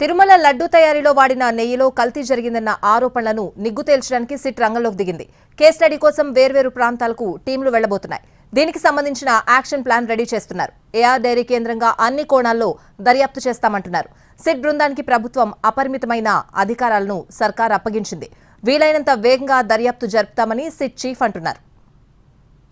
తిరుమల లడ్డూ తయారీలో వాడిన నెయ్యిలో కల్తీ జరిగిందన్న ఆరోపణలను నిగ్గు తేల్చడానికి సిట్ రంగంలోకి దిగింది. కేస్ స్టడీ కోసం వేర్వేరు ప్రాంతాలకు టీంలు వెళ్లబోతున్నాయి. దీనికి సంబంధించిన యాక్షన్ ప్లాన్ రెడీ చేస్తున్నారు. ఏఆర్ డైరీ కేంద్రంగా అన్ని కోణాల్లో దర్యాప్తు చేస్తామంటున్నారు. సిట్ బృందానికి ప్రభుత్వం అపరిమితమైన అధికారాలను సర్కార్ అప్పగించింది. వీలైనంత వేగంగా దర్యాప్తు జరుపుతామని సిట్ చీఫ్ అంటున్నారు.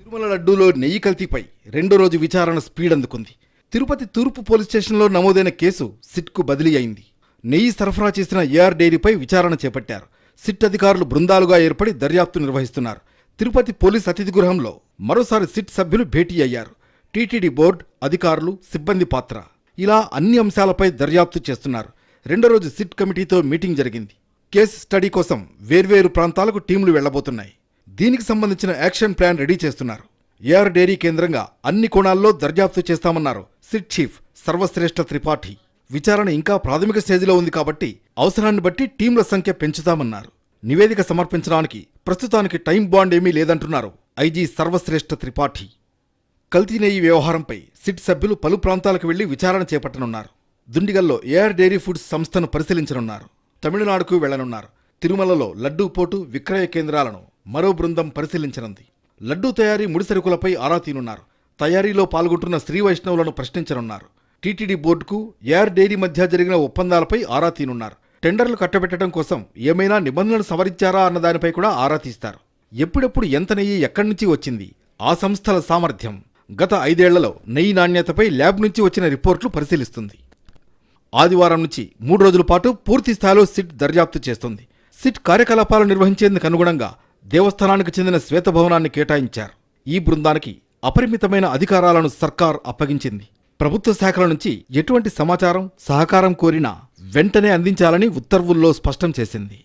తిరుమల లడ్డూలో నెయ్యి కల్తీపై రెండో రోజు విచారణ స్పీడ్ అందుకుంది. తిరుపతి తూర్పు పోలీస్ స్టేషన్లో నమోదైన కేసు సిట్కు బదిలీ అయింది. నెయ్యి సరఫరా చేసిన ఏఆర్ డైరీపై విచారణ చేపట్టారు. సిట్ అధికారులు బృందాలుగా ఏర్పడి దర్యాప్తు నిర్వహిస్తున్నారు. తిరుపతి పోలీస్ అతిథి గృహంలో మరోసారి సిట్ సభ్యులు భేటీ అయ్యారు. టీటీడీ బోర్డు అధికారులు, సిబ్బంది పాత్ర ఇలా అన్ని అంశాలపై దర్యాప్తు చేస్తున్నారు. రెండో రోజు సిట్ కమిటీతో మీటింగ్ జరిగింది. కేసు స్టడీ కోసం వేర్వేరు ప్రాంతాలకు టీంలు వెళ్లబోతున్నాయి. దీనికి సంబంధించిన యాక్షన్ ప్లాన్ రెడీ చేస్తున్నారు. ఏఆర్ డైరీ కేంద్రంగా అన్ని కోణాల్లో దర్యాప్తు చేస్తామన్నారు సిట్ చీఫ్ సర్వశ్రేష్ఠ త్రిపాఠి. విచారణ ఇంకా ప్రాథమిక స్టేజిలో ఉంది కాబట్టి అవసరాన్ని బట్టి టీంల సంఖ్య పెంచుతామన్నారు. నివేదిక సమర్పించడానికి ప్రస్తుతానికి టైం బాండ్ ఏమీ లేదంటున్నారు ఐజీ సర్వశ్రేష్ఠ త్రిపాఠి. కల్తీ నెయ్యి వ్యవహారంపై సిట్ సభ్యులు పలు ప్రాంతాలకు వెళ్లి విచారణ చేపట్టనున్నారు. దుండిగల్లో ఏఆర్ డైరీ ఫుడ్స్ సంస్థను పరిశీలించనున్నారు. తమిళనాడుకు వెళ్లనున్నారు. తిరుమలలో లడ్డూ పోటు విక్రయ కేంద్రాలను మరో బృందం పరిశీలించనుంది. లడ్డూ తయారీ ముడిసరుకులపై ఆరా తీనున్నారు. తయారీలో పాల్గొంటున్న శ్రీ వైష్ణవులను ప్రశ్నించనున్నారు. టీటీడీ బోర్డుకు ఏఆర్ డైరీ మధ్య జరిగిన ఒప్పందాలపై ఆరా తీనున్నారు. టెండర్లు కట్టబెట్టడం కోసం ఏమైనా నిబంధనలు సవరించారా అన్న దానిపై కూడా ఆరా తీస్తారు. ఎప్పుడెప్పుడు ఎంత నెయ్యి ఎక్కడి నుంచి వచ్చింది, ఆ సంస్థల సామర్థ్యం, గత 5 ఏళ్లలో నెయ్యి నాణ్యతపై ల్యాబ్ నుంచి వచ్చిన రిపోర్టులు పరిశీలిస్తుంది. ఆదివారం నుంచి 3 రోజుల పాటు పూర్తి స్థాయిలో సిట్ దర్యాప్తు చేస్తుంది. సిట్ కార్యకలాపాలు నిర్వహించేందుకు అనుగుణంగా దేవస్థానానికి చెందిన శ్వేతభవనాన్ని కేటాయించారు. ఈ బృందానికి అపరిమితమైన అధికారాలను సర్కార్ అప్పగించింది. ప్రభుత్వ శాఖల నుంచి ఎటువంటి సమాచారం, సహకారం కోరినా వెంటనే అందించాలని ఉత్తర్వుల్లో స్పష్టం చేసింది.